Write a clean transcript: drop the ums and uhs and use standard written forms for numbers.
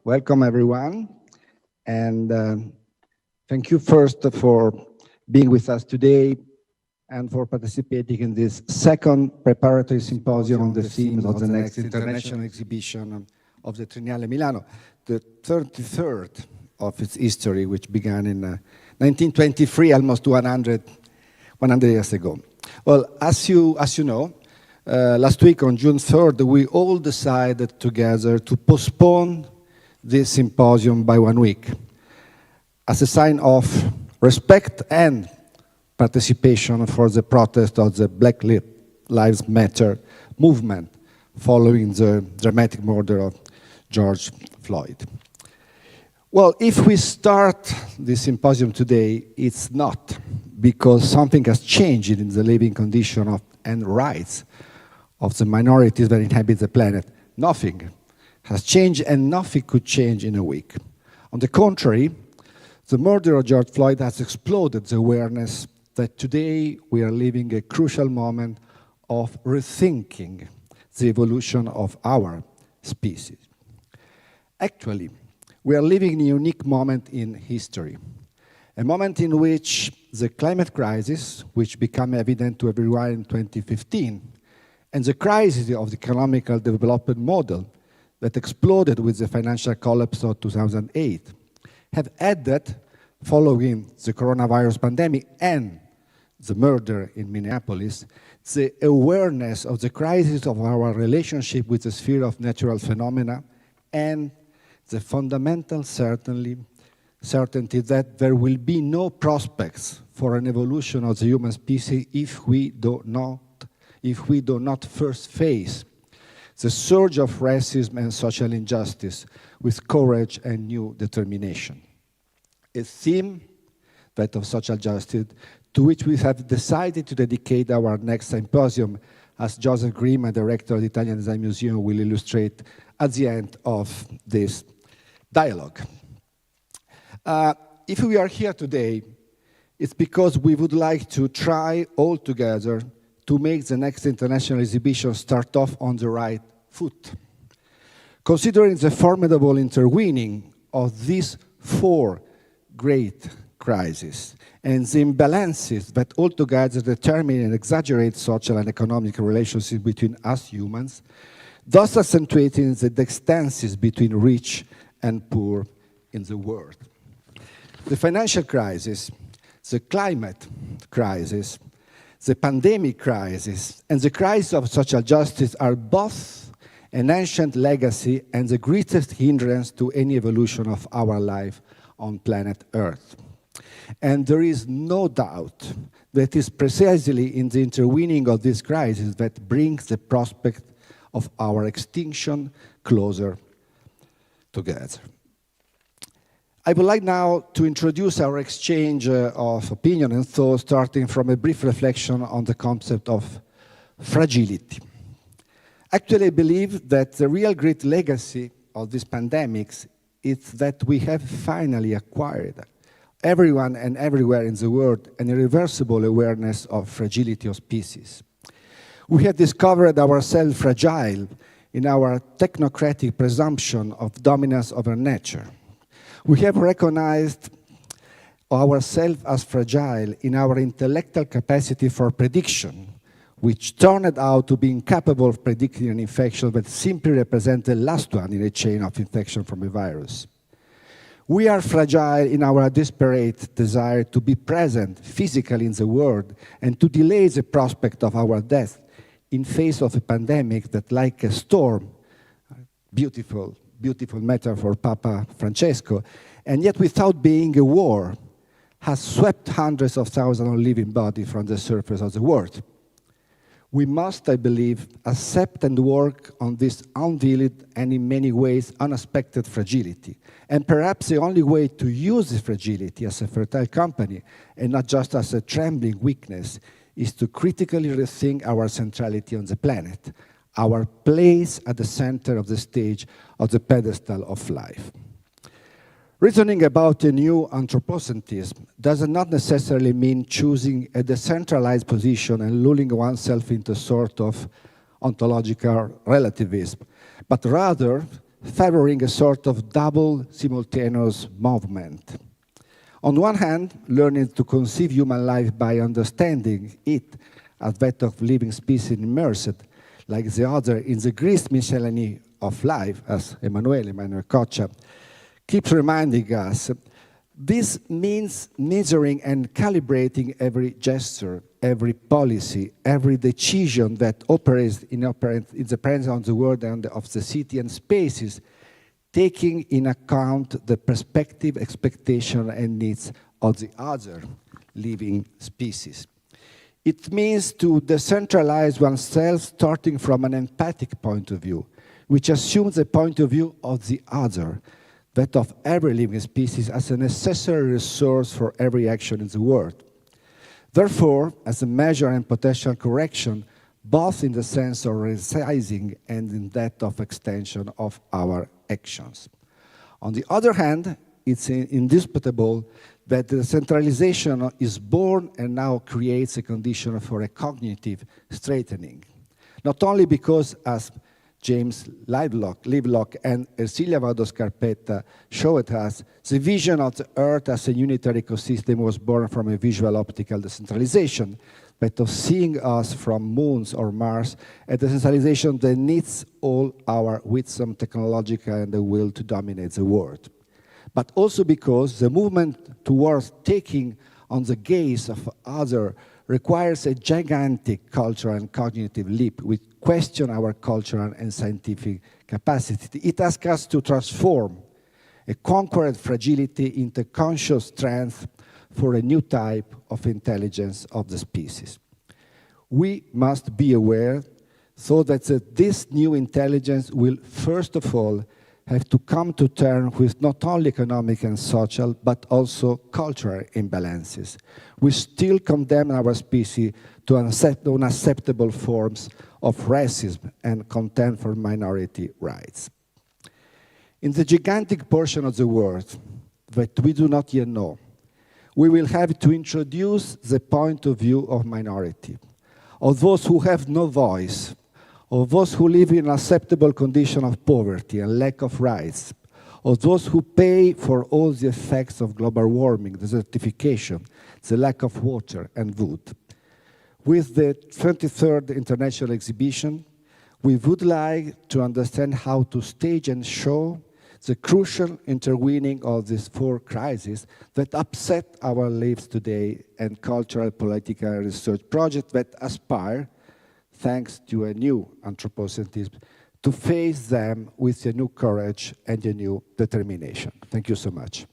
Welcome everyone, and thank you first for being with us today and for participating in this second preparatory symposium on the themes of the next international exhibition of the Triennale Milano, the 33rd of its history, which began in 1923, almost 100 years ago. Well, as you know, last week on June 3rd, we all decided together to postpone this symposium by 1 week as a sign of respect and participation for the protest of the Black Lives Matter movement following the dramatic murder of George Floyd. Well, if we start this symposium today, it's not because something has changed in the living condition of, and rights of the minorities that inhabit the planet. Nothing has changed, and nothing could change in a week. On the contrary, the murder of George Floyd has exploded the awareness that today we are living a crucial moment of rethinking the evolution of our species. Actually, we are living a unique moment in history, a moment in which the climate crisis, which became evident to everyone in 2015, and the crisis of the economical development model that exploded with the financial collapse of 2008, have added, following the coronavirus pandemic and the murder in Minneapolis, the awareness of the crisis of our relationship with the sphere of natural phenomena and the fundamental certainty that there will be no prospects for an evolution of the human species if we do not first face the surge of racism and social injustice with courage and new determination. A theme, that of social justice, to which we have decided to dedicate our next symposium, as Joseph Grimm, director of the Italian Design Museum, will illustrate at the end of this dialogue. If we are here today, it's because we would like to try all together to make the next international exhibition start off on the right foot. Considering the formidable intervening of these four great crises and the imbalances that altogether determine and exaggerate social and economic relationships between us humans, thus accentuating the distances between rich and poor in the world. The financial crisis, the climate crisis, the pandemic crisis, and the crisis of social justice are both an ancient legacy and the greatest hindrance to any evolution of our life on planet Earth. And there is no doubt that it is precisely in the intervening of this crisis that brings the prospect of our extinction closer together. I would like now to introduce our exchange of opinion and thought, starting from a brief reflection on the concept of fragility. Actually, I believe that the real great legacy of these pandemics is that we have finally acquired, everyone and everywhere in the world, an irreversible awareness of fragility of species. We have discovered ourselves fragile in our technocratic presumption of dominance over nature. We have recognized ourselves as fragile in our intellectual capacity for prediction, which turned out to be incapable of predicting an infection that simply represents the last one in a chain of infection from a virus. We are fragile in our desperate desire to be present physically in the world and to delay the prospect of our death in face of a pandemic that, like a storm, beautiful metaphor, Papa Francesco, and yet without being a war, has swept hundreds of thousands of living bodies from the surface of the world. We must, I believe, accept and work on this unveiled and in many ways unexpected fragility. And perhaps the only way to use this fragility as a fertile company and not just as a trembling weakness is to critically rethink our centrality on the planet, our place at the center of the stage of the pedestal of life. Reasoning about a new anthropocentrism does not necessarily mean choosing a decentralized position and lulling oneself into a sort of ontological relativism, but rather favoring a sort of double simultaneous movement. On one hand, learning to conceive human life by understanding it as that of living species immersed, like the other, in the Greek miscellany of life, as Emmanuel Coccia keeps reminding us. This means measuring and calibrating every gesture, every policy, every decision that operates in the presence of the world and of the city and spaces, taking in account the perspective, expectation, and needs of the other living species. It means to decentralize oneself starting from an empathic point of view, which assumes the point of view of the other, that of every living species as a necessary resource for every action in the world. Therefore, as a measure and potential correction, both in the sense of resizing and in that of extension of our actions. On the other hand, it's indisputable that the centralization is born and now creates a condition for a cognitive straightening. Not only because, as James Livelock and Ercilia Vado-Scarpetta showed us, the vision of the Earth as a unitary ecosystem was born from a visual optical decentralization, but of seeing us from moons or Mars, a decentralization that needs all our wisdom, technological, and the will to dominate the world. But also because the movement towards taking on the gaze of other requires a gigantic cultural and cognitive leap which question our cultural and scientific capacity. It asks us to transform a conquered fragility into conscious strength for a new type of intelligence of the species. We must be aware so that this new intelligence will first of all have to come to terms with not only economic and social, but also cultural imbalances. We still condemn our species to unacceptable forms of racism and contempt for minority rights. In the gigantic portion of the world that we do not yet know, we will have to introduce the point of view of minority, of those who have no voice, of those who live in unacceptable condition of poverty and lack of rights, of those who pay for all the effects of global warming, desertification, the lack of water and food. With the 23rd International Exhibition, we would like to understand how to stage and show the crucial interweaving of these four crises that upset our lives today and cultural, political, and research projects that aspire, thanks to a new anthropocentrism, to face them with a new courage and a new determination. Thank you so much.